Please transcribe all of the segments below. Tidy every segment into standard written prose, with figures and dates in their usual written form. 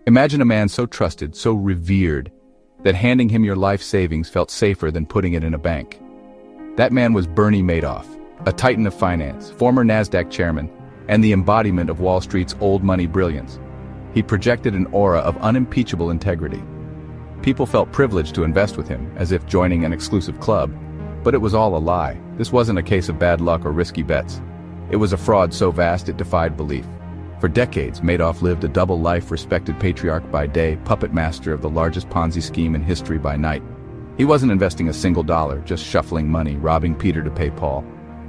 Imagine a man so trusted, so revered, that handing him your life savings felt safer than putting it in a bank. That man was Bernie Madoff, a titan of finance, former NASDAQ chairman, and the embodiment of Wall Street's old money brilliance. He projected an aura of unimpeachable integrity. People felt privileged to invest with him, as if joining an exclusive club. But it was all a lie. This wasn't a case of bad luck or risky bets. It was a fraud so vast it defied belief. For decades, Madoff lived a double life, respected patriarch by day, puppet master of the largest Ponzi scheme in history by night. He wasn't investing a single dollar, just shuffling money, robbing Peter to pay Paul.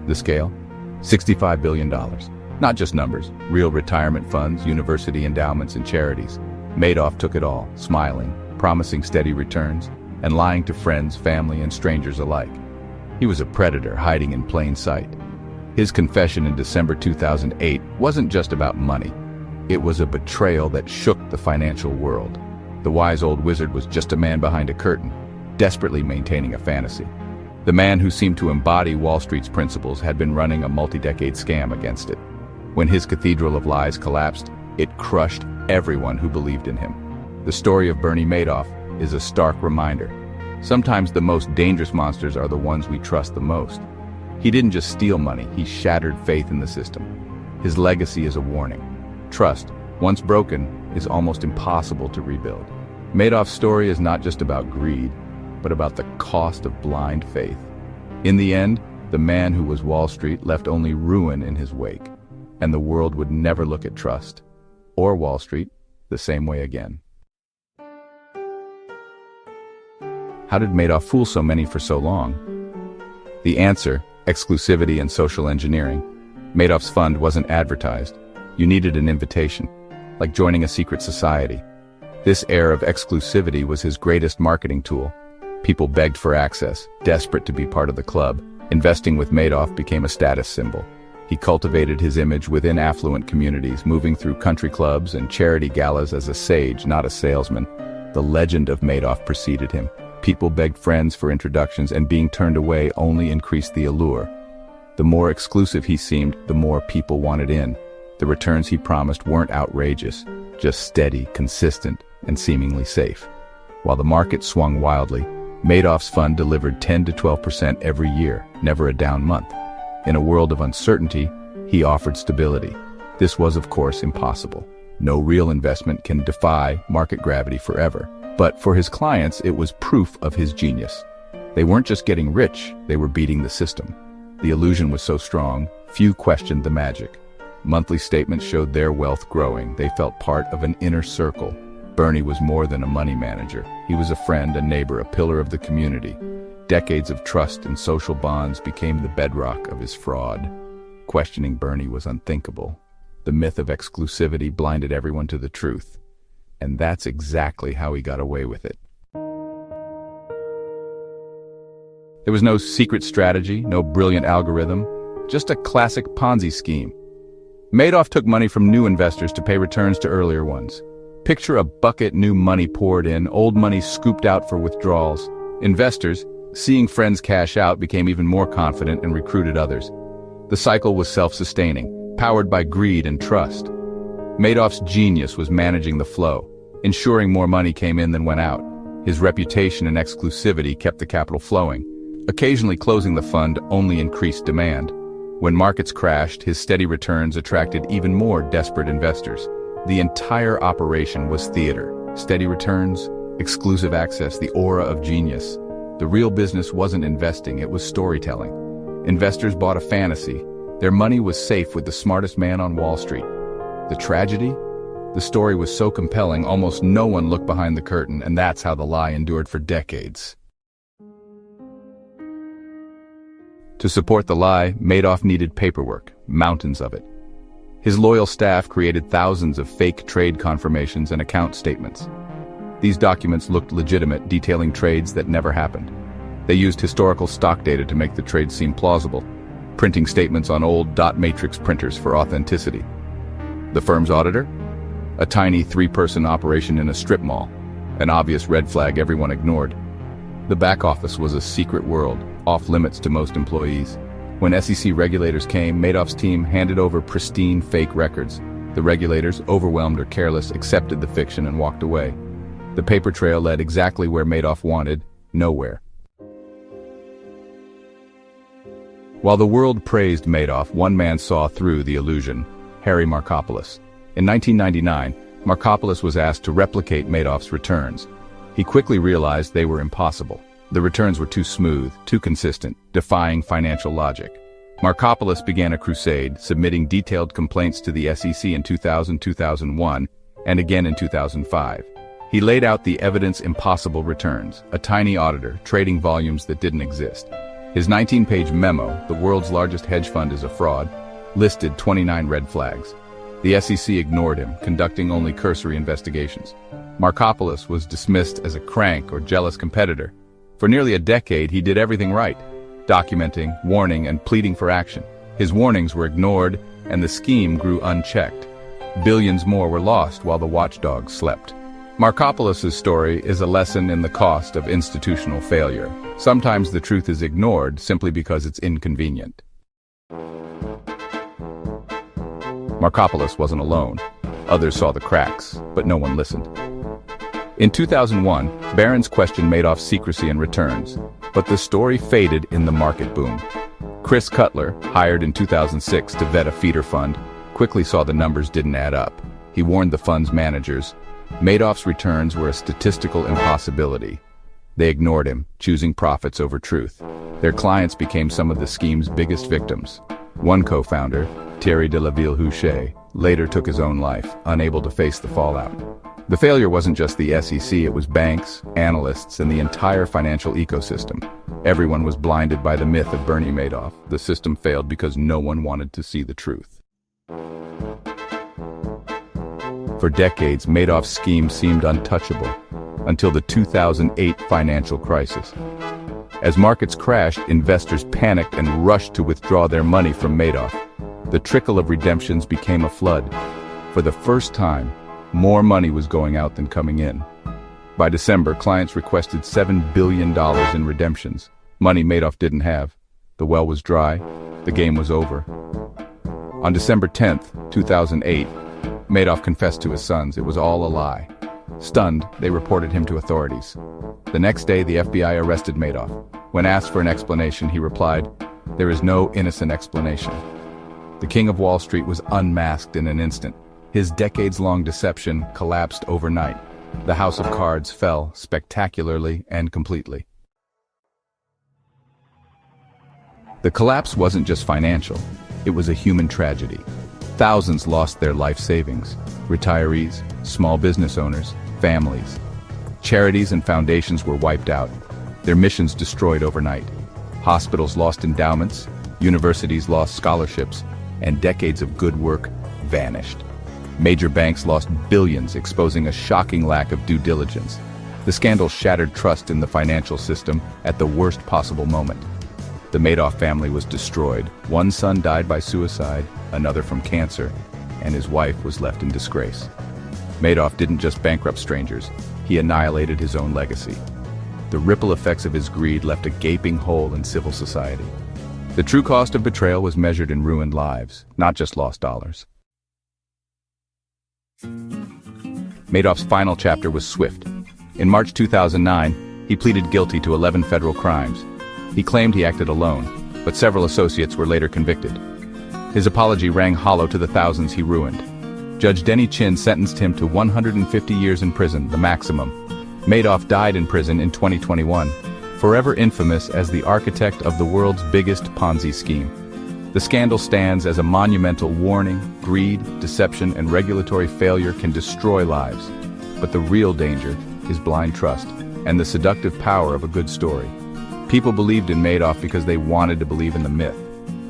The scale? $65 billion. Not just numbers, real retirement funds, university endowments, and charities. Madoff took it all, smiling, promising steady returns, and lying to friends, family, and strangers alike. He was a predator hiding in plain sight. His confession in December 2008 wasn't just about money. It was a betrayal that shook the financial world. The wise old wizard was just a man behind a curtain, desperately maintaining a fantasy. The man who seemed to embody Wall Street's principles had been running a multi-decade scam against it. When his cathedral of lies collapsed, it crushed everyone who believed in him. The story of Bernie Madoff is a stark reminder. Sometimes the most dangerous monsters are the ones we trust the most. He didn't just steal money, he shattered faith in the system. His legacy is a warning. Trust, once broken, is almost impossible to rebuild. Madoff's story is not just about greed, but about the cost of blind faith. In the end, the man who was Wall Street left only ruin in his wake, and the world would never look at trust, or Wall Street, the same way again. How did Madoff fool so many for so long? The answer: exclusivity and social engineering. Madoff's fund wasn't advertised. You needed an invitation, like joining a secret society. This air of exclusivity was his greatest marketing tool. People begged for access, desperate to be part of the club. Investing with Madoff became a status symbol. He cultivated his image within affluent communities, moving through country clubs and charity galas as a sage, not a salesman. The legend of Madoff preceded him. People begged friends for introductions, and being turned away only increased the allure. The more exclusive he seemed, the more people wanted in. The returns he promised weren't outrageous, just steady, consistent, and seemingly safe. While the market swung wildly, Madoff's fund delivered 10 to 12% every year, never a down month. In a world of uncertainty, he offered stability. This was, of course, impossible. No real investment can defy market gravity forever. But for his clients, it was proof of his genius. They weren't just getting rich, they were beating the system. The illusion was so strong, few questioned the magic. Monthly statements showed their wealth growing. They felt part of an inner circle. Bernie was more than a money manager. He was a friend, a neighbor, a pillar of the community. Decades of trust and social bonds became the bedrock of his fraud. Questioning Bernie was unthinkable. The myth of exclusivity blinded everyone to the truth. And that's exactly how he got away with it. There was no secret strategy, no brilliant algorithm, just a classic Ponzi scheme. Madoff took money from new investors to pay returns to earlier ones. Picture a bucket new money poured in, old money scooped out for withdrawals. Investors, seeing friends cash out, became even more confident and recruited others. The cycle was self-sustaining, powered by greed and trust. Madoff's genius was managing the flow, ensuring more money came in than went out. His reputation and exclusivity kept the capital flowing. Occasionally closing the fund only increased demand. When markets crashed, his steady returns attracted even more desperate investors. The entire operation was theater. Steady returns, exclusive access, the aura of genius. The real business wasn't investing, it was storytelling. Investors bought a fantasy. Their money was safe with the smartest man on Wall Street. The tragedy? The story was so compelling, almost no one looked behind the curtain, and that's how the lie endured for decades. To support the lie, Madoff needed paperwork, mountains of it. His loyal staff created thousands of fake trade confirmations and account statements. These documents looked legitimate, detailing trades that never happened. They used historical stock data to make the trades seem plausible, printing statements on old dot matrix printers for authenticity. The firm's auditor? A tiny 3-person operation in a strip mall, an obvious red flag everyone ignored. The back office was a secret world, off limits to most employees. When SEC regulators came, Madoff's team handed over pristine fake records. The regulators, overwhelmed or careless, accepted the fiction and walked away. The paper trail led exactly where Madoff wanted, nowhere. While the world praised Madoff, one man saw through the illusion: Harry Markopolos. In 1999, Markopolos was asked to replicate Madoff's returns. He quickly realized they were impossible. The returns were too smooth, too consistent, defying financial logic. Markopolos began a crusade, submitting detailed complaints to the SEC in 2000-2001, and again in 2005. He laid out the evidence-impossible returns, a tiny auditor trading volumes that didn't exist. His 19-page memo, "The world's largest hedge fund is a fraud," listed 29 red flags. The SEC ignored him, conducting only cursory investigations. Markopolos was dismissed as a crank or jealous competitor. For nearly a decade, he did everything right, documenting, warning, and pleading for action. His warnings were ignored, and the scheme grew unchecked. Billions more were lost while the watchdogs slept. Markopolos' story is a lesson in the cost of institutional failure. Sometimes the truth is ignored simply because it's inconvenient. Markopolos wasn't alone. Others saw the cracks, but no one listened. In 2001, barons questioned Madoff's secrecy and returns, but the story faded in the market boom. Chris Cutler, hired in 2006 to vet a feeder fund, quickly saw the numbers didn't add up. He warned the fund's managers. Madoff's returns were a statistical impossibility. They ignored him, choosing profits over truth. Their clients became some of the scheme's biggest victims. One co-founder, Thierry de la Ville-Houchet, later took his own life, unable to face the fallout. The failure wasn't just the SEC, it was banks, analysts, and the entire financial ecosystem. Everyone was blinded by the myth of Bernie Madoff. The system failed because no one wanted to see the truth. For decades, Madoff's scheme seemed untouchable, until the 2008 financial crisis. As markets crashed, investors panicked and rushed to withdraw their money from Madoff. The trickle of redemptions became a flood. For the first time, more money was going out than coming in. By December, clients requested $7 billion in redemptions, money Madoff didn't have. The well was dry, the game was over. On December 10th, 2008, Madoff confessed to his sons it was all a lie. Stunned, they reported him to authorities. The next day, the FBI arrested Madoff. When asked for an explanation, he replied, "There is no innocent explanation." The king of Wall Street was unmasked in an instant. His decades-long deception collapsed overnight. The house of cards fell spectacularly and completely. The collapse wasn't just financial, it was a human tragedy. Thousands lost their life savings. Retirees, small business owners, families. Charities and foundations were wiped out, their missions destroyed overnight. Hospitals lost endowments, universities lost scholarships, and decades of good work vanished. Major banks lost billions, exposing a shocking lack of due diligence. The scandal shattered trust in the financial system at the worst possible moment. The Madoff family was destroyed. One son died by suicide, another from cancer, and his wife was left in disgrace. Madoff didn't just bankrupt strangers, he annihilated his own legacy. The ripple effects of his greed left a gaping hole in civil society. The true cost of betrayal was measured in ruined lives, not just lost dollars. Madoff's final chapter was swift. In March 2009, he pleaded guilty to 11 federal crimes. He claimed he acted alone, but several associates were later convicted. His apology rang hollow to the thousands he ruined. Judge Denny Chin sentenced him to 150 years in prison, the maximum. Madoff died in prison in 2021, forever infamous as the architect of the world's biggest Ponzi scheme. The scandal stands as a monumental warning. Greed, deception, and regulatory failure can destroy lives. But the real danger is blind trust and the seductive power of a good story. People believed in Madoff because they wanted to believe in the myth.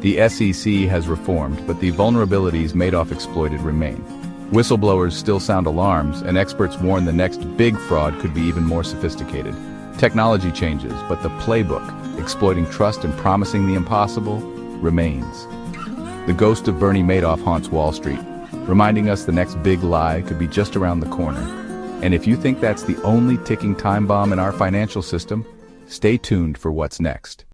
The SEC has reformed, but the vulnerabilities Madoff exploited remain. Whistleblowers still sound alarms, and experts warn the next big fraud could be even more sophisticated. Technology changes, but the playbook, exploiting trust and promising the impossible, remains. The ghost of Bernie Madoff haunts Wall Street, reminding us the next big lie could be just around the corner. And if you think that's the only ticking time bomb in our financial system, stay tuned for what's next.